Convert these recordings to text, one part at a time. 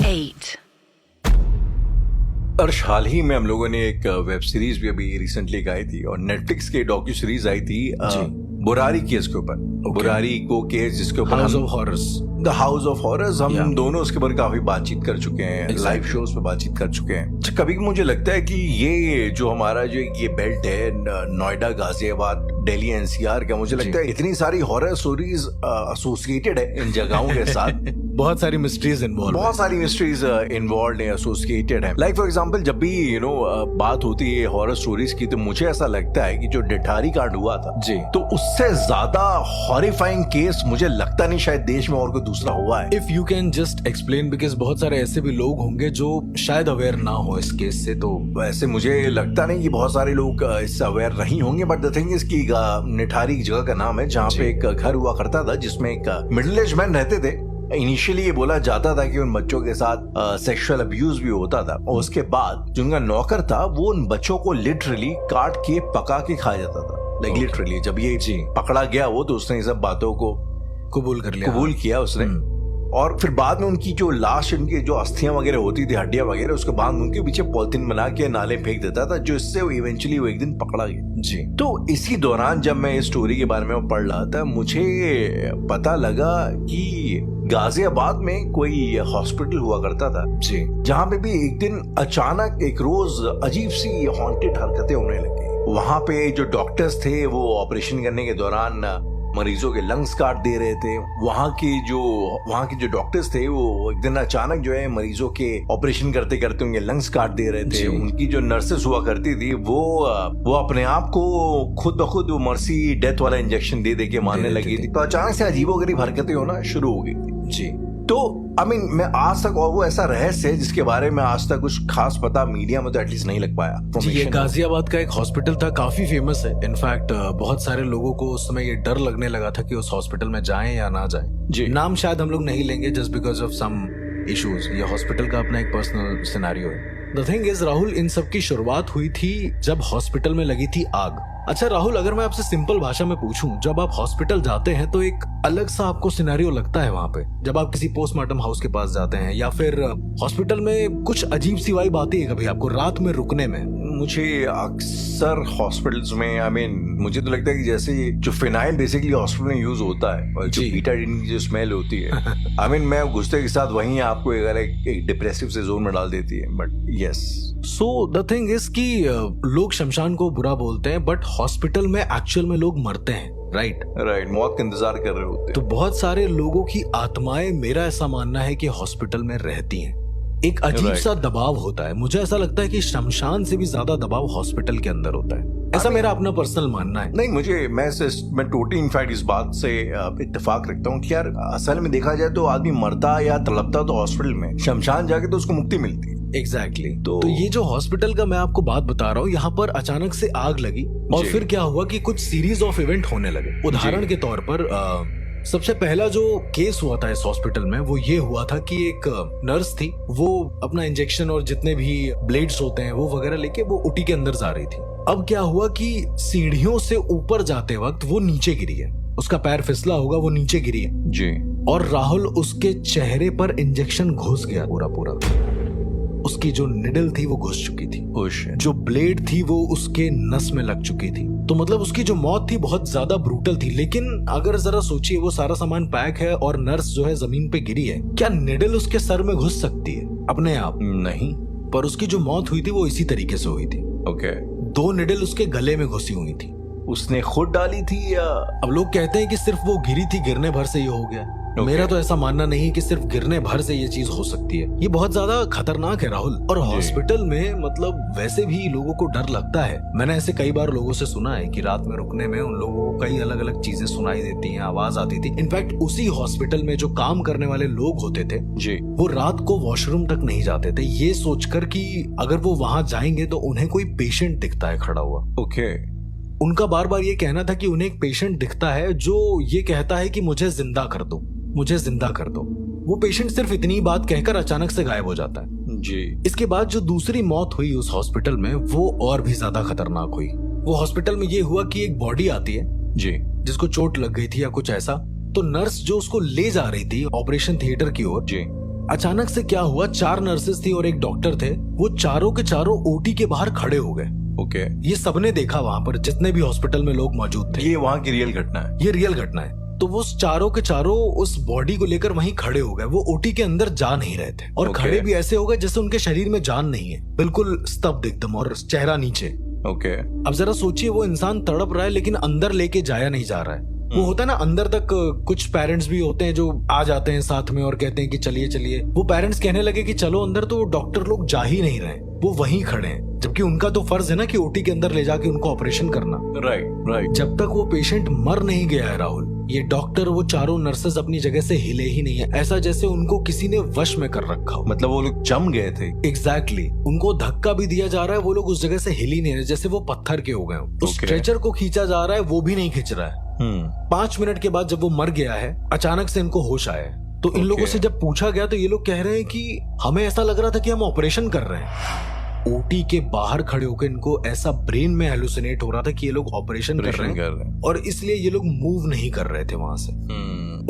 8. अर्श, हाल ही में हम लोगों ने एक वेब सीरीज भी अभी रिसेंटली आई थी और नेटफ्लिक्स की डॉक्यू सीरीज आई थी बुरारी केस के ऊपर। बुरारी को केस जिसके ऊपर house of horrors, the house of horrors, हम दोनों उसके ऊपर काफी बातचीत कर चुके हैं, लाइव शोज पे बातचीत कर चुके हैं। अच्छा, कभी मुझे लगता है कि ये जो हमारा जो ये बेल्ट है नोएडा, गाजियाबाद, दिल्ली, एनसीआर का, मुझे लगता है इतनी सारी हॉरर स्टोरीज एसोसिएटेड है इन जगहों के साथ। बहुत सारी मिस्ट्रीज इन्वॉल्व, बहुत सारी मिस्ट्रीज इन्वॉल्व है, एसोसिएटेड है। लाइक फॉर एग्जांपल, जब भी बात होती है हॉरर स्टोरीज की, तो मुझे ऐसा लगता है कि जो डिठारी कांड हुआ था जी, तो उससे ज्यादा हॉरिफाइंग केस मुझे लगता नहीं शायद देश में और कोई दूसरा हुआ है। If you can just explain, because बहुत सारे ऐसे भी लोग होंगे जो शायद अवेयर ना हो इस केस से। तो वैसे मुझे लगता नहीं कि बहुत सारे लोग इससे अवेयर नहीं होंगे, बट द थिंग इज कि निठारी जगह का नाम है जहाँ पे एक घर हुआ करता था जिसमें एक मिडिल एज मैन रहते थे। इनिशियली ये बोला जाता था कि उन बच्चों के साथ सेक्सुअल अब्यूज भी होता था, और उसके बाद जो उनका नौकर था वो उन बच्चों को लिटरली काट के पका के खाया जाता था। लाइक लिटरली जब ये पकड़ा गया वो, तो उसने सब बातों को कबूल कर लिया, कबूल किया उसने। और फिर बाद में उनकी जो लाश, उनकी जो अस्थियां वगैरह होती थी, हड्डियां वगैरह, उसके बाद उनके पीछे पॉलिथीन बना के नाले फेंक देता था, जो इससे इवेंचुअली वो एक दिन पकड़ा गया जी। तो इसी दौरान जब मैं इस स्टोरी के बारे में पढ़ रहा था, मुझे पता लगा कि गाजियाबाद में कोई हॉस्पिटल हुआ करता था जी, जहाँ पे भी एक दिन अचानक एक रोज अजीब सी हॉन्टेड हरकतें होने लगी। वहां पे जो डॉक्टर्स थे वो ऑपरेशन करने के दौरान मरीजों के लंग्स काट दे रहे थे। वहाँ के जो डॉक्टर्स थे वो एक दिन अचानक जो है मरीजों के ऑपरेशन करते करते उनके लंग्स काट दे रहे थे। उनकी जो नर्सेस हुआ करती थी वो अपने आप को खुद ब खुद मर्सी डेथ वाला इंजेक्शन दे दे के मारने लगी थी। तो अचानक से अजीबोगरीब हरकतें होना शुरू हो गई थी जी। तो मैं आज तक, और वो ऐसा रहस्य है जिसके बारे में आज तक कुछ खास पता मीडिया में तो एटलीस्ट नहीं लग पाया। जी, ये गाजियाबाद का एक हॉस्पिटल था, काफी फेमस है। इनफैक्ट बहुत सारे लोगों को उस समय ये डर लगने लगा था कि उस हॉस्पिटल में जाएं या ना जाएं। जी, नाम शायद हम लोग नहीं लेंगे just because of some issues. ये हॉस्पिटल का अपना एक पर्सनल सिनेरियो है। द थिंग इज राहुल, इन सब की शुरुआत हुई थी जब हॉस्पिटल में लगी थी आग। अच्छा राहुल, अगर मैं आपसे सिंपल भाषा में पूछूं, जब आप हॉस्पिटल जाते हैं तो एक अलग सा आपको सिनेरियो लगता है वहां पे, जब आप किसी पोस्टमार्टम हाउस के पास जाते हैं या फिर हॉस्पिटल में कुछ अजीब सी वाइब आती है कभी आपको रात में रुकने में? मुझे अक्सर हॉस्पिटल्स में मुझे तो लगता है कि जैसे जो फिनाइल बेसिकली हॉस्पिटल में यूज होता है और जो बीटाडीन की जो स्मेल होती है मैं घुसते के साथ वहीं आपको एक डिप्रेसिव से जोन में डाल देती है। But yes, so the thing is कि लोग शमशान को बुरा बोलते हैं, बट हॉस्पिटल में एक्चुअल में लोग मरते हैं। राइट, मौत का इंतजार कर रहे होते हैं। तो बहुत सारे लोगों की आत्माएं, मेरा ऐसा मानना है कि हॉस्पिटल में रहती हैं। एक अजीब सा दबाव होता है। मुझे ऐसा लगता है कि शमशान से भी ज्यादा दबाव हॉस्पिटल के अंदर होता है। ऐसा मेरा अपना पर्सनल मानना है। नहीं, मैं टोटली इनफैक्ट इस बात से इत्तेफाक रखता हूँ कि यार असल में देखा जाए तो आदमी मरता या तड़पता तो हॉस्पिटल में, शमशान जाके तो उसको मुक्ति मिलती है। एग्जैक्टली तो ये जो हॉस्पिटल का मैं आपको बात बता रहा हूँ, यहाँ पर अचानक से आग लगी और फिर क्या हुआ कि कुछ सीरीज ऑफ इवेंट होने लगे। उदाहरण के तौर पर सबसे पहला जो केस हुआ था इस हॉस्पिटल में वो ये हुआ था कि एक नर्स थी, वो अपना इंजेक्शन और जितने भी ब्लेड्स होते हैं वो वगैरह लेके वो उटी के अंदर जा रही थी। अब क्या हुआ कि सीढ़ियों से ऊपर जाते वक्त वो नीचे गिरी है, उसका पैर फिसला होगा, वो नीचे गिरी है जी। और राहुल, उसके चेहरे पर इंजेक्शन घुस गया पूरा। उसकी जो निडल थी वो घुस चुकी थी, जो ब्लेड थी वो उसके नस में लग चुकी थी। तो मतलब उसकी जो मौत थी बहुत ज्यादा ब्रूटल थी। लेकिन अगर जरा सोचिए, वो सारा सामान पैक है और नर्स जो है जमीन पे गिरी है, क्या निडल उसके सर में घुस सकती है अपने आप? नहीं, पर उसकी जो मौत हुई थी वो इसी तरीके से हुई थी। ओके, 2 निडल उसके गले में घुसी हुई थी। उसने खुद डाली थी या? अब लोग कहते हैं कि सिर्फ वो गिरी थी, गिरने भर से ये हो गया। मेरा तो ऐसा मानना नहीं कि सिर्फ गिरने भर से ये चीज हो सकती है। ये बहुत ज्यादा खतरनाक है राहुल। और हॉस्पिटल में मतलब वैसे भी लोगों को डर लगता है। मैंने ऐसे कई बार लोगों से सुना है कि रात में रुकने में उन लोगों को कई अलग अलग चीजें सुनाई देती हैं, आवाज आती थी। इनफैक्ट उसी हॉस्पिटल में जो काम करने वाले लोग होते थे जी, वो रात को वॉशरूम तक नहीं जाते थे, ये सोचकर कि अगर वो वहां जाएंगे तो उन्हें कोई पेशेंट दिखता है खड़ा हुआ। ओके, उनका बार बार ये कहना था कि उन्हें एक पेशेंट दिखता है जो ये कहता है कि मुझे जिंदा कर दो, मुझे जिंदा कर दो। वो पेशेंट सिर्फ इतनी बात कहकर अचानक से गायब हो जाता है जी। इसके बाद जो दूसरी मौत हुई उस हॉस्पिटल में वो और भी ज्यादा खतरनाक हुई। वो हॉस्पिटल में ये हुआ कि एक बॉडी आती है जी, जिसको चोट लग गई थी या कुछ ऐसा, तो नर्स जो उसको ले जा रही थी ऑपरेशन थिएटर की ओर जी, अचानक से क्या हुआ, 4 नर्सेस थी और एक डॉक्टर थे, वो चारों के चारों ओटी के बाहर खड़े हो गए। ओके। ये सबने देखा वहां पर, जितने भी हॉस्पिटल में लोग मौजूद थे। ये वहां की रियल घटना है? ये रियल घटना है। तो वो चारों के चारों उस बॉडी को लेकर वहीं खड़े हो गए। वो ओटी के अंदर जा नहीं रहे थे और खड़े भी ऐसे हो गए जैसे उनके शरीर में जान नहीं है, बिल्कुल स्तब्ध एकदम और चेहरा नीचे। ओके। अब जरा सोचिए, वो इंसान तड़प रहा है लेकिन अंदर लेके जाया नहीं जा रहा है। वो होता है ना, अंदर तक कुछ पेरेंट्स भी होते हैं जो आ जाते हैं साथ में और कहते हैं कि चलिए चलिए। वो पेरेंट्स कहने लगे कि चलो अंदर, तो डॉक्टर लोग जा ही नहीं रहे, वो वहीं खड़े हैं, जबकि उनका तो फर्ज है ना कि ओटी के अंदर ले जाके उनको ऑपरेशन करना। राइट। जब तक वो पेशेंट मर नहीं गया है राहुल, ये डॉक्टर, वो चारों नर्सेस अपनी जगह से हिले ही नहीं है। ऐसा जैसे उनको किसी ने वश में कर रखा हो। मतलब वो लोग जम गए थे। एग्जैक्टली। उनको धक्का भी दिया जा रहा है, वो लोग उस जगह से हिल ही नहीं रहे, जैसे वो पत्थर के हो गए हो। उस स्ट्रेचर को खींचा जा रहा है, वो भी नहीं खींच रहा है। 5 मिनट के बाद जब वो मर गया है, अचानक से इनको होश आया है। तो इन लोगों से जब पूछा गया तो ये लोग कह रहे हैं कि हमें ऐसा लग रहा था कि हम ऑपरेशन कर रहे हैं। ओटी के बाहर खड़े होकर इनको ऐसा ब्रेन में हेलुसिनेट हो रहा था कि ये लोग ऑपरेशन कर रहे हैं और इसलिए ये लोग मूव नहीं कर रहे थे वहां से।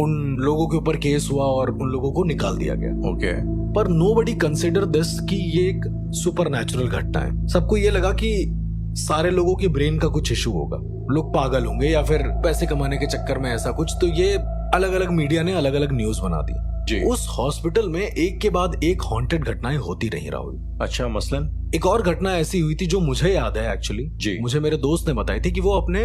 उन लोगों के ऊपर केस हुआ और उन लोगों को निकाल दिया गया। ओके। पर नोबडी कंसिडर दिस कि ये एक सुपर नेचुरल घटना है। सबको ये लगा कि सारे लोगों की ब्रेन का कुछ इशू होगा, लोग पागल होंगे या फिर पैसे कमाने के चक्कर में ऐसा कुछ। तो ये अलग अलग मीडिया ने अलग अलग न्यूज बना दी। उस हॉस्पिटल में एक के बाद एक हॉन्टेड घटनाएं होती रही राहुल। अच्छा, मसलन एक और घटना ऐसी हुई थी जो मुझे याद है एक्चुअली। मुझे मेरे दोस्त ने बताई थी कि वो अपने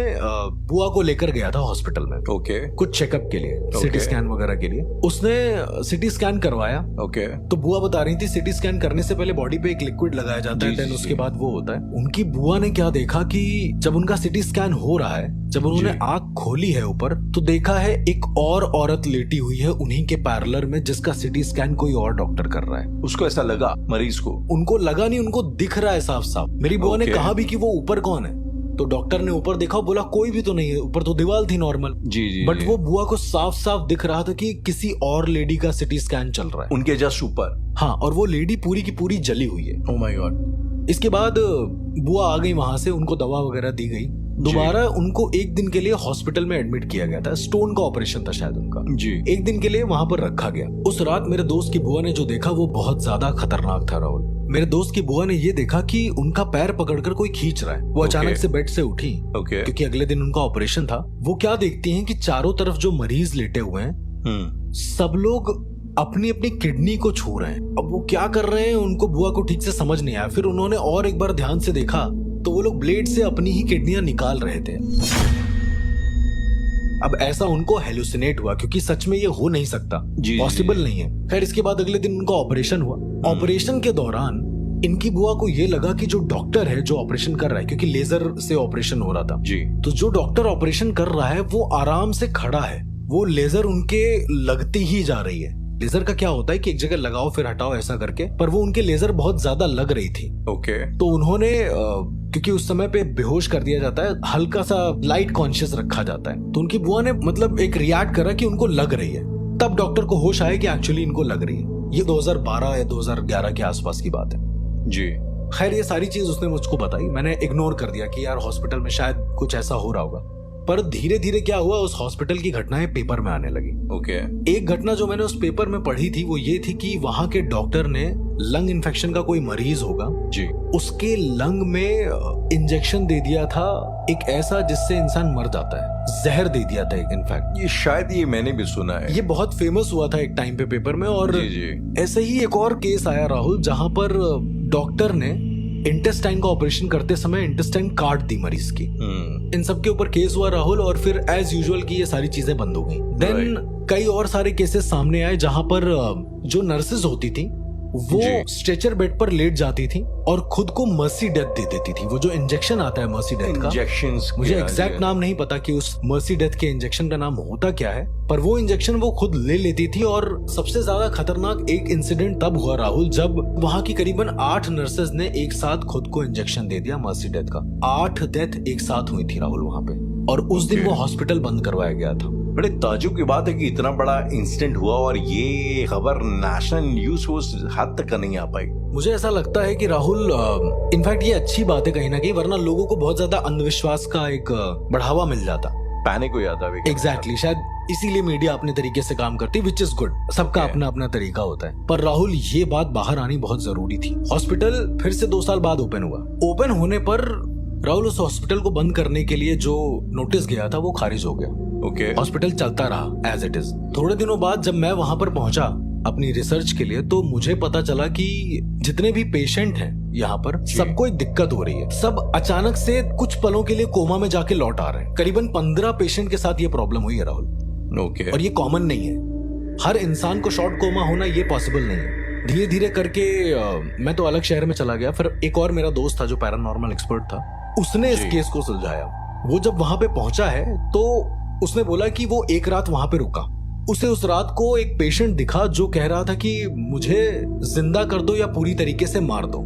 बुआ को लेकर गया था हॉस्पिटल में। ओके। कुछ चेकअप के लिए, सिटी स्कैन वगैरह के लिए। उसने सिटी स्कैन करवाया। ओके। तो बुआ बता रही थी सिटी स्कैन करने से पहले बॉडी पे एक लिक्विड लगाया जाता है, देन उसके बाद वो होता है। उनकी बुआ ने क्या देखा कि जब उनका सिटी स्कैन हो रहा है, जब उन्होंने आंख खोली है ऊपर, तो देखा है एक और औरत लेटी हुई है उन्हीं के पैरेलल में, जिसका सिटी स्कैन कोई और डॉक्टर कर रहा है। उसको ऐसा लगा, मरीज को? उनको लगा नहीं, उनको दिख रहा है साफ साफ। मेरी बुआ ने कहा भी कि वो ऊपर कौन है, तो डॉक्टर ने ऊपर देखा, बोला कोई भी तो नहीं है, ऊपर तो दीवार थी नॉर्मल। जी। बट वो बुआ को साफ साफ दिख रहा था कि किसी और लेडी का सिटी स्कैन चल रहा है उनके जस्ट ऊपर। हाँ, और वो लेडी पूरी की पूरी जली हुई है। Oh my God. इसके बाद बुआ आ गई वहां से, उनको दवा वगैरह दी गई। दोबारा उनको एक दिन के लिए हॉस्पिटल में एडमिट किया गया था। स्टोन का ऑपरेशन था शायद उनका। एक दिन के लिए वहां पर रखा गया। उस रात मेरे दोस्त की बुआ ने जो देखा वो बहुत ज्यादा खतरनाक था राहुल। मेरे दोस्त की बुआ ने ये देखा कि उनका पैर पकड़कर कोई खींच रहा है। वो अचानक से बेड से उठी, क्योंकि अगले दिन उनका ऑपरेशन था। वो क्या देखती हैं कि चारों तरफ जो मरीज लेटे हुए हैं, सब लोग अपनी अपनी किडनी को छू रहे हैं। अब वो क्या कर रहे हैं उनको बुआ को ठीक से समझ नहीं आया। फिर उन्होंने और एक बार ध्यान से देखा तो वो लोग ब्लेड से अपनी ही किडनियां निकाल रहे थे। अब ऐसा उनको हेलुसिनेट हुआ, क्योंकि सच में ये हो नहीं सकता, पॉसिबल नहीं है। खैर, इसके बाद अगले दिन उनका ऑपरेशन हुआ। ऑपरेशन के दौरान इनकी बुआ को ये लगा कि जो डॉक्टर है जो ऑपरेशन कर रहा है, क्योंकि लेजर से ऑपरेशन हो रहा था, तो जो डॉक्टर ऑपरेशन कर रहा है वो आराम से खड़ा है। वो लेजर उनके लगती ही जा रही है। लेजर का क्या होता है कि एक जगह लगाओ फिर हटाओ ऐसा करके, पर वो उनके लेजर बहुत ज्यादा लग रही थी। तो उन्होंने क्योंकि उस समय पे बेहोश कर दिया जाता है, हल्का सा लाइट कॉन्शियस रखा जाता है, तो उनकी बुआ ने मतलब एक रिएक्ट करा कि उनको लग रही है। तब डॉक्टर को होश आया कि एक्चुअली इनको लग रही है। ये 2012 या 2011 के आसपास की बात है जी। खैर, ये सारी चीज उसने मुझको बताई, मैंने इग्नोर कर दिया कि यार हॉस्पिटल में शायद कुछ ऐसा हो रहा होगा। पर धीरे धीरे क्या हुआ, उस हॉस्पिटल की घटनाएं पेपर में आने लगी। एक घटना जो मैंने उस पेपर में पढ़ी थी वो ये थी कि वहां के डॉक्टर ने लंग इन्फेक्शन का कोई मरीज होगा जी, उसके लंग में इंजेक्शन दे दिया था, एक ऐसा जिससे इंसान मर जाता है। जहर दे दिया था एक, इनफैक्ट ये शायद ये मैंने भी सुना है। ये बहुत फेमस हुआ था एक टाइम पे पेपर में। और ऐसे ही एक और केस आया राहुल, जहां पर डॉक्टर ने इंटेस्टाइन का ऑपरेशन करते समय इंटेस्टाइन काट दी मरीज की। इन सब के ऊपर केस हुआ राहुल, और फिर एज यूजुअल की ये सारी चीजें बंद हो गई। देन कई और सारे केसेस सामने आए जहां पर जो नर्सेज होती थी वो स्ट्रेचर बेड पर लेट जाती थी और खुद को मर्सी डेथ दे देती थी। वो जो इंजेक्शन आता है मर्सी डेथ का, मुझे एग्जैक्ट नाम नहीं पता कि उस मर्सी डेथ के इंजेक्शन का नाम होता क्या है, पर वो इंजेक्शन वो खुद ले लेती थी। और सबसे ज्यादा खतरनाक एक इंसिडेंट तब हुआ राहुल, जब वहां की करीबन 8 नर्सेज ने एक साथ खुद को इंजेक्शन दे दिया मर्सी डेथ का। 8 डेथ एक साथ हुई थी राहुल वहां पे, और उस दिन वो हॉस्पिटल बंद करवाया गया था। बड़े ताजुब की बात है कि इतना बड़ा इंसिडेंट हुआ और ये खबर नेशनल न्यूज को उस हद तक नहीं आ पाई। मुझे ऐसा लगता है कि राहुल, इनफैक्ट ये अच्छी बात है कहीं ना कहीं, वरना लोगों को बहुत ज्यादा अंधविश्वास का एक बढ़ावा मिल जाता, पैनिक हो जाता। एग्जैक्टली, शायद इसीलिए मीडिया अपने तरीके से काम करती है, विच इज गुड। सबका अपना अपना तरीका होता है। पर राहुल, ये बात बाहर आनी बहुत जरूरी थी। हॉस्पिटल फिर से 2 साल बाद ओपन हुआ। ओपन होने पर राहुल, उस हॉस्पिटल को बंद करने के लिए जो नोटिस गया था वो खारिज हो गया। हॉस्पिटल चलता रहा एज इट इज। थोड़े दिनों बाद जब मैं वहां पर पहुंचा अपनी रिसर्च के लिए, तो मुझे पता चला कि जितने भी पेशेंट हैं यहाँ पर, सबको एक दिक्कत हो रही है। सब अचानक से कुछ पलों के लिए कोमा में जाके लौट आ रहे हैं। करीबन 15 पेशेंट के साथ ये प्रॉब्लम हुई है राहुल। और ये कॉमन नहीं है। हर इंसान को शॉर्ट कोमा होना ये पॉसिबल नहीं है। धीरे धीरे करके मैं तो अलग शहर में चला गया। फिर एक और मेरा दोस्त था जो पैरानॉर्मल एक्सपर्ट था, उसने इस केस को सुलझाया। वो जब वहां पे पहुंचा है तो उसने बोला कि वो एक रात वहां पे रुका। उसे उस रात को एक पेशेंट दिखा जो कह रहा था कि मुझे जिंदा कर दो या पूरी तरीके से मार दो।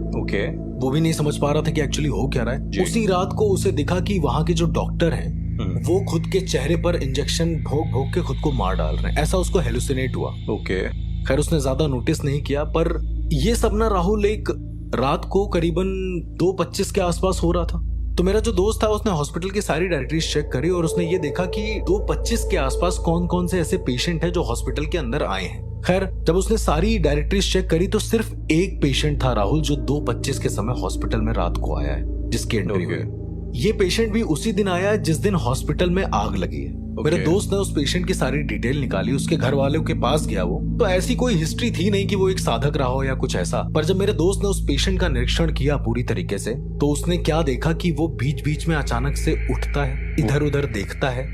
वो भी नहीं समझ पा रहा था कि एक्चुअली हो क्या रहा है। उसी रात को उसे दिखा कि वहां के जो डॉक्टर हैं वो खुद के चेहरे पर इंजेक्शन भोग भोग के खुद को मार डाल रहे हैं। ऐसा उसको हेलुसिनेट हुआ। खैर उसने ज्यादा नोटिस नहीं किया। पर ये सब ना राहुल एक रात को करीबन 2:25 के आसपास हो रहा था। तो मेरा जो दोस्त था उसने हॉस्पिटल की सारी डायरेक्टरीज चेक करी और उसने ये देखा कि 2:25 के आसपास कौन कौन से ऐसे पेशेंट हैं जो हॉस्पिटल के अंदर आए हैं। खैर जब उसने सारी डायरेक्टरीज चेक करी तो सिर्फ एक पेशेंट था राहुल जो 2:25 के समय हॉस्पिटल में रात को आया है, जिसकी एंट्री हुई। ये पेशेंट भी उसी दिन आया है जिस दिन हॉस्पिटल में आग लगी है। मेरे दोस्त ने उस पेशेंट की सारी डिटेल निकाली। उसके घर वालों के पास गया वो, तो ऐसी कोई हिस्ट्री थी नहीं कि वो एक साधक रहा हो या कुछ ऐसा। पर जब मेरे दोस्त ने उस पेशेंट का निरीक्षण किया पूरी तरीके से, तो उसने क्या देखा कि वो बीच बीच में अचानक से उठता है, इधर उधर देखता है।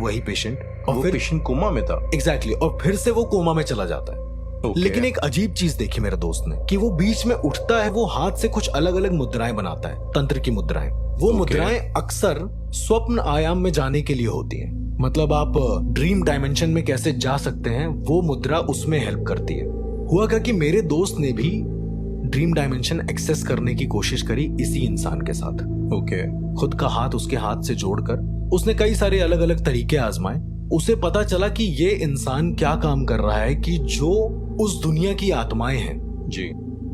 वही पेशेंट, और फिर पेशेंट कोमा में था। एग्जैक्टली। और फिर से वो कोमा में चला जाता है। लेकिन एक अजीब चीज देखी मेरे दोस्त ने कि वो बीच में उठता है, वो हाथ से कुछ अलग अलग मुद्राएं बनाता है, तंत्र की मुद्राएं। वो मुद्राएं अक्सर स्वप्न आयाम में जाने के लिए होती हैं। मतलब आप ड्रीम डायमेंशन में कैसे जा सकते हैं, वो मुद्रा उसमें हेल्प करती है। हुआ क्या कि मेरे दोस्त ने भी ड्रीम डायमेंशन एक्सेस करने की कोशिश करी इसी इंसान के साथ। खुद का हाथ उसके हाथ से जोड़कर उसने कई सारे अलग अलग तरीके आजमाए। उसे पता चला कि ये इंसान क्या काम कर रहा है कि जो उस दुनिया की आत्माएं हैं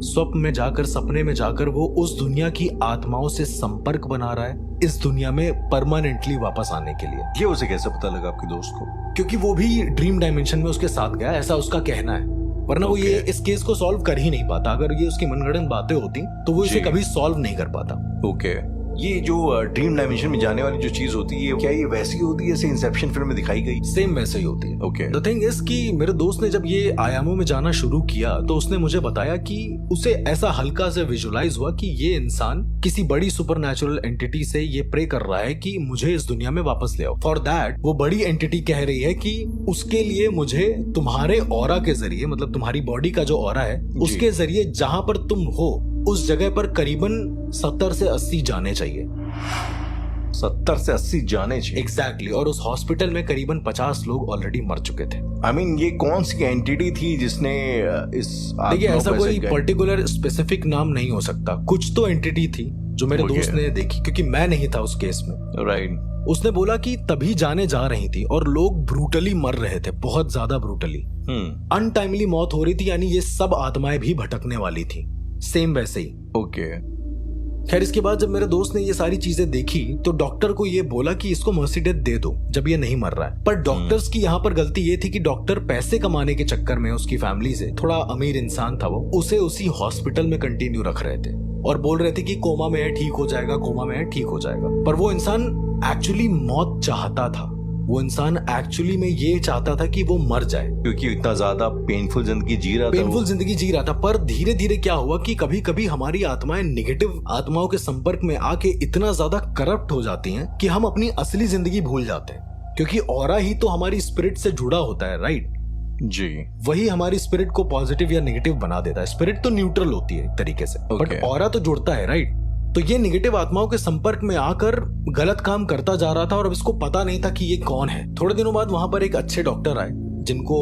स्वप्न में जाकर, सपने में जाकर वो उस दुनिया की आत्माओं से संपर्क बना रहा है इस दुनिया में परमानेंटली वापस आने के लिए। ये उसे कैसे पता लगा आपके दोस्त को? क्योंकि वो भी ड्रीम डायमेंशन में उसके साथ गया, ऐसा उसका कहना है। वरना वो ये इस केस को सॉल्व कर ही नहीं पाता। अगर ये उसकी मनगढ़ंत बातें होती तो वो इसे कभी सॉल्व नहीं कर पाता। ये जो ड्रीम डायमेंशन में जाने वाली जो चीज होती है, क्या ये वैसी होती है जैसे इंसेप्शन फिल्म में दिखाई गई? सेम वैसे ही होती है। द थिंग इज कि मेरे दोस्त ने जब ये आयामों में जाना शुरू किया तो उसने मुझे बताया कि उसे ऐसा हल्का से विजुलाइज हुआ कि ये इंसान किसी बड़ी सुपरनैचुरल एंटिटी से ये प्रे कर रहा है कि मुझे इस दुनिया में वापस ले आओ। फॉर दैट वो बड़ी एंटिटी कह रही है कि उसके लिए मुझे तुम्हारे ऑरा के जरिए, मतलब तुम्हारी बॉडी का जो ऑरा है उसके जरिए जहां पर तुम हो उस जगह पर करीबन 70 से 80 जाने चाहिए। 70 से 80 जाने चाहिए? एग्जैक्टली। और उस हॉस्पिटल में करीबन 50 लोग ऑलरेडी मर चुके थे। I mean, ये कौन सी एंटिटी थी जिसने इस? देखिए ऐसा कोई पर्टिकुलर स्पेसिफिक नाम नहीं हो सकता। कुछ तो एंटिटी थी जो मेरे दोस्त ने देखी, क्योंकि मैं नहीं था उस केस में। राइट। उसने बोला कि तभी जाने जा रही थी और लोग ब्रूटली मर रहे थे, बहुत ज्यादा ब्रूटली। अनटाइमली मौत हो रही थी, यानी ये सब आत्माएं भी भटकने वाली थी, सेम वैसे ही। खैर इसके बाद जब मेरे दोस्त ने ये सारी चीजें देखी तो डॉक्टर को ये बोला कि इसको मर्सी डेथ दे दो जब ये नहीं मर रहा है। पर डॉक्टर्स की यहाँ पर गलती ये थी कि डॉक्टर पैसे कमाने के चक्कर में, उसकी फैमिली से, थोड़ा अमीर इंसान था वो, उसे उसी हॉस्पिटल में कंटिन्यू रख रहे थे और बोल रहे थे कि कोमा में है, ठीक हो जाएगा, कोमा में है, ठीक हो जाएगा। पर वो इंसान एक्चुअली मौत चाहता था। वो इंसान एक्चुअली में ये चाहता था कि वो मर जाए, क्योंकि इतना ज्यादा पेनफुल जिंदगी जी रहा था। पर धीरे धीरे क्या हुआ कि कभी कभी हमारी आत्माएं नेगेटिव आत्माओं के संपर्क में आके इतना ज्यादा करप्ट हो जाती हैं कि हम अपनी असली जिंदगी भूल जाते हैं। क्योंकि ऑरा ही तो हमारी स्पिरिट से जुड़ा होता है, राइट जी। वही हमारी स्पिरिट को पॉजिटिव या नेगेटिव बना देता है। स्पिरिट तो न्यूट्रल होती है एक तरीके से, बट ऑरा तो जुड़ता है, राइट। तो ये नेगेटिव आत्माओं के संपर्क में आकर गलत काम करता जा रहा था और अब इसको पता नहीं था कि ये कौन है। थोड़े दिनों बाद वहां पर एक अच्छे डॉक्टर आए जिनको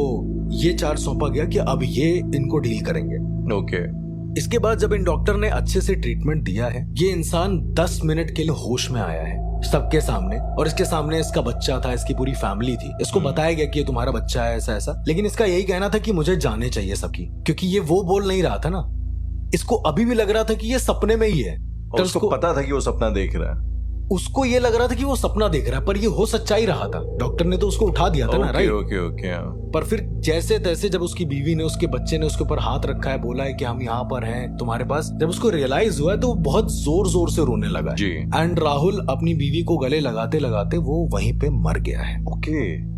ये चार्ज सौंपा गया कि अब ये इनको डील करेंगे। इसके बाद जब इन डॉक्टर ने अच्छे से ट्रीटमेंट दिया है, ये इंसान 10 मिनट के लिए होश में आया है सबके सामने, और इसके सामने इसका बच्चा था, इसकी पूरी फैमिली थी। इसको बताया गया कि ये तुम्हारा बच्चा है, ऐसा ऐसा। लेकिन इसका यही कहना था कि मुझे जाने चाहिए सबकी, क्योंकि ये वो बोल नहीं रहा था ना। इसको अभी भी लग रहा था कि ये सपने में ही है। और उसको पता था कि वो सपना देख रहा है। उसको ये लग रहा था कि वो सपना देख रहा है, पर ये हो सच्चाई रहा था। डॉक्टर ने तो उसको उठा दिया था ना, राइट? ओके। पर फिर जैसे तैसे जब उसकी बीवी ने, उसके बच्चे ने उसके ऊपर हाथ रखा है, बोला है कि हम यहाँ पर हैं तुम्हारे पास, जब उसको रियलाइज हुआ है तो वो बहुत जोर जोर से रोने लगा जी। एंड राहुल अपनी बीवी को गले लगाते लगाते वो वहीं पे मर गया है। ओके।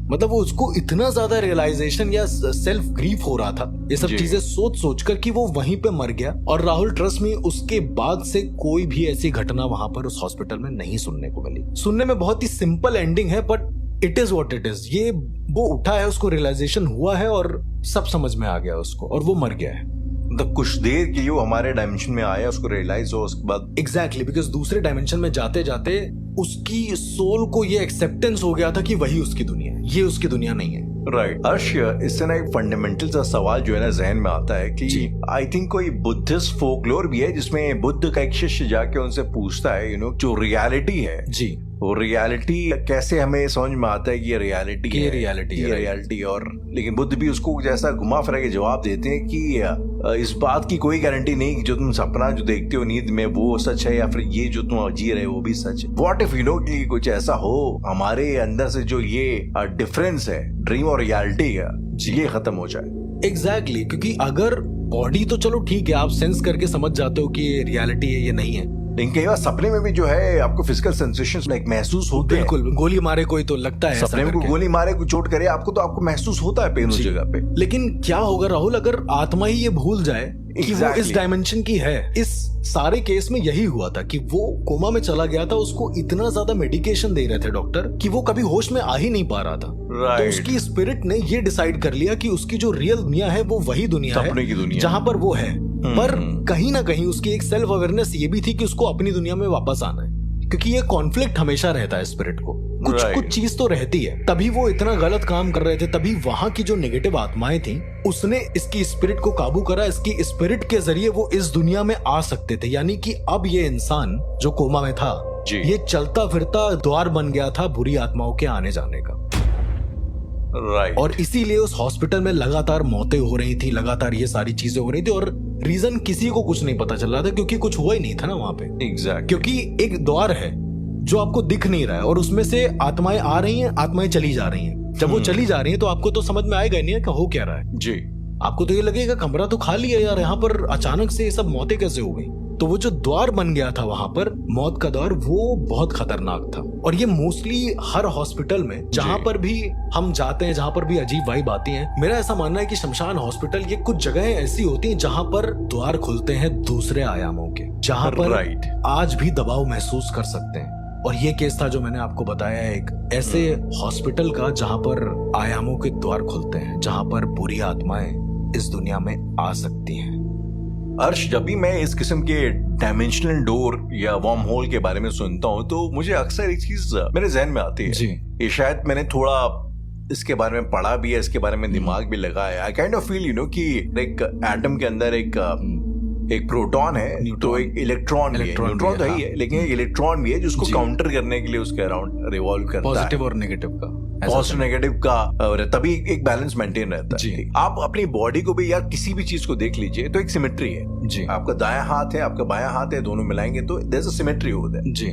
मतलब वो उसको इतना ज्यादा रियलाइजेशन या सेल्फ ग्रीफ हो रहा था ये सब जी। चीजें सोच सोच कर कि वो वहीं पे मर गया। और राहुल, ट्रस्ट में, उसके बाद से कोई भी ऐसी घटना वहां पर उस हॉस्पिटल में नहीं सुनने को मिली। सुनने में बहुत ही सिंपल एंडिंग है, but it is what it is. ये वो उठा है, उसको रियलाइजेशन हुआ है और सब समझ में आ गया उसको, और वो मर गया है। मतलब कुछ देर के लिए वो हमारे डायमेंशन में आया, उसको रियलाइज हो, उसके बाद एग्जैक्टली, बिकॉज दूसरे डायमेंशन में जाते जाते उसकी सोल को ये एक्सेप्टेंस हो गया था कि वही उसकी दुनिया है, ये उसकी दुनिया नहीं है। राइट। हर्ष, इससे ना एक फंडामेंटल सा सवाल जो है ना जहन में आता है कि आई थिंक कोई बुद्धिस्ट फोकलोर भी है जिसमें बुद्ध का एक शिष्य जाके उनसे पूछता है, जो रियलिटी है जी, वो रियलिटी कैसे हमें समझ में आता है कि ये रियलिटी है, रियलिटी और लेकिन बुद्ध भी उसको जैसा घुमा फिरा के जवाब देते हैं कि इस बात की कोई गारंटी नहीं कि जो तुम सपना जो देखते हो नींद में वो सच है, या फिर ये जो तुम जी रहे हो वो भी सच है। व्हाट इफ कि कुछ ऐसा हो हमारे अंदर से जो ये डिफरेंस है ड्रीम और रियलिटी का, ये खत्म हो जाए। एग्जैक्टली, क्योंकि अगर बॉडी तो चलो ठीक है, आप सेंस करके समझ जाते हो कि ये रियलिटी है, ये नहीं है, लेकिन कई बार सपने में भी जो है आपको फिजिकल सेंसेशंस लाइक महसूस होते हैं। बिल्कुल, गोली मारे कोई तो लगता है, सपने में कोई गोली मारे, कोई चोट करे आपको, तो आपको महसूस होता है पेन उस जगह पे। लेकिन क्या होगा राहुल अगर आत्मा ही ये भूल जाए कि वो इस डायमेंशन की है? इस सारे केस में यही हुआ था कि वो कोमा में चला गया था, उसको इतना ज्यादा मेडिकेशन दे रहे थे डॉक्टर कि वो कभी होश में आ ही नहीं पा रहा था। तो उसकी स्पिरिट ने ये डिसाइड कर लिया कि उसकी जो रियल दुनिया है वो वही दुनिया है जहां पर वो है। पर कहीं ना कहीं उसकी एक सेल्फ अवेयरनेस ये भी थी कि उसको अपनी दुनिया में वापस आना है, क्योंकि ये कॉन्फ्लिक्ट हमेशा रहता है स्पिरिट को, कुछ चीज तो रहती है। तभी वो इतना गलत काम कर रहे थे, तभी वहां की जो नेगेटिव आत्माएं थी उसने इसकी स्पिरिट को काबू करा। इसकी स्पिरिट के जरिए वो इस दुनिया में आ सकते थे, यानी कि अब ये इंसान जो कोमा में था ये चलता फिरता द्वार बन गया था बुरी आत्माओं के आने जाने का। और इसीलिए उस हॉस्पिटल में लगातार मौतें हो रही थी, लगातार ये सारी चीजें हो रही थी, और रीजन किसी को कुछ नहीं पता चल रहा था क्योंकि कुछ हुआ ही नहीं था ना वहां पे। क्योंकि एक द्वार है जो आपको दिख नहीं रहा है और उसमें से आत्माएं आ रही हैं, आत्माएं चली जा रही हैं। जब वो चली जा रही हैं तो आपको तो समझ में आएगा नहीं है कि हो क्या रहा है जी। आपको तो ये लगेगा कमरा तो खाली है यार, यहाँ पर अचानक से ये सब मौतें कैसे हो गई। तो वो जो द्वार बन गया था वहां पर, मौत का द्वार, वो बहुत खतरनाक था। और ये मोस्टली हर हॉस्पिटल में जहां पर भी हम जाते हैं, जहां पर भी अजीब वाइब आती है, मेरा ऐसा मानना है कि शमशान हॉस्पिटल, ये कुछ जगहें ऐसी होती हैं जहां पर द्वार खुलते हैं दूसरे आयामों के, जहां पर आज भी दबाव महसूस कर सकते हैं। और ये केस था जो मैंने आपको बताया, एक ऐसे हॉस्पिटल का जहां पर आयामों के द्वार खुलते हैं, जहां पर बुरी आत्माएं इस दुनिया में आ सकती हैं। अर्श, जब भी मैं इस किस्म के डायमेंशनल डोर या वर्म होल के बारे में सुनता हूँ तो मुझे अक्सर एक चीज मेरे जहन में आती है जी। ये शायद मैंने थोड़ा इसके बारे में पढ़ा भी है, इसके बारे में दिमाग भी लगाया। आई काइंड ऑफ फील कि एक एटम के अंदर एक प्रोटॉन है तो एक इलेक्ट्रॉन भी है, न्यूट्रॉन तो ही है, लेकिन एक इलेक्ट्रॉन भी है जिसको काउंटर करने के लिए उसके अराउंड रिवॉल्व करता है, पॉजिटिव और नेगेटिव का, पॉजिटिव नेगेटिव का, तभी एक बैलेंस मेंटेन रहता है। आप अपनी बॉडी को भी या किसी भी चीज को देख लीजिए तो एक सिमेट्री है जी। आपका दायां हाथ है, आपका बायां हाथ है, दोनों मिलाएंगे तो देयर इज अ सिमेट्री होता है जी।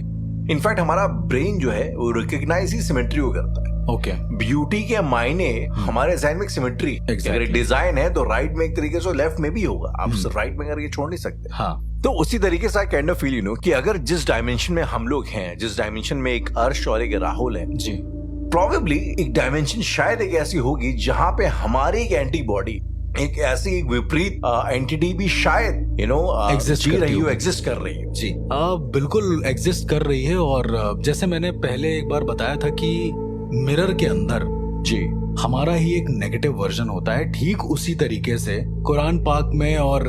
इनफैक्ट हमारा ब्रेन जो है वो रिकॉग्नाइज ही सिमेट्री को करता है। ओके, ब्यूटी के मायने हमारे जहन में एक सिमेट्री, अगर डिजाइन है तो राइट में एक तरीके से, लेफ्ट में भी होगा, आप राइट में करके छोड़ नहीं सकते। हाँ, तो उसी तरीके से आई काइंड ऑफ फील कि अगर जिस डायमेंशन में हम लोग हैं, जिस डायमेंशन में एक अर्श और एक राहुल है जी, प्रोबेबली एक डायमेंशन शायद एक ऐसी होगी जहां पे हमारी एक एंटीबॉडी, एक ऐसी विपरीत एंटिटी भी शायद एग्जिस्ट कर रही है जी। बिल्कुल एग्जिस्ट कर रही है। और जैसे मैंने पहले एक बार बताया था कि मिरर के अंदर जी हमारा ही एक नेगेटिव वर्जन होता है, ठीक उसी तरीके से कुरान पाक में और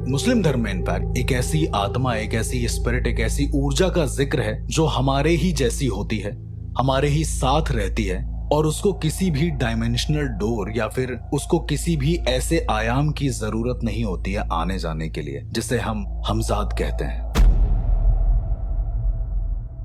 मुस्लिम धर्म में इनफैक्ट एक ऐसी आत्मा, एक ऐसी स्पिरिट, एक ऐसी ऊर्जा का जिक्र है जो हमारे ही जैसी होती है, हमारे ही साथ रहती है, और उसको किसी भी डायमेंशनल डोर या फिर उसको किसी भी ऐसे आयाम की जरूरत नहीं होती है आने जाने के लिए, जिसे हम हमजाद कहते हैं।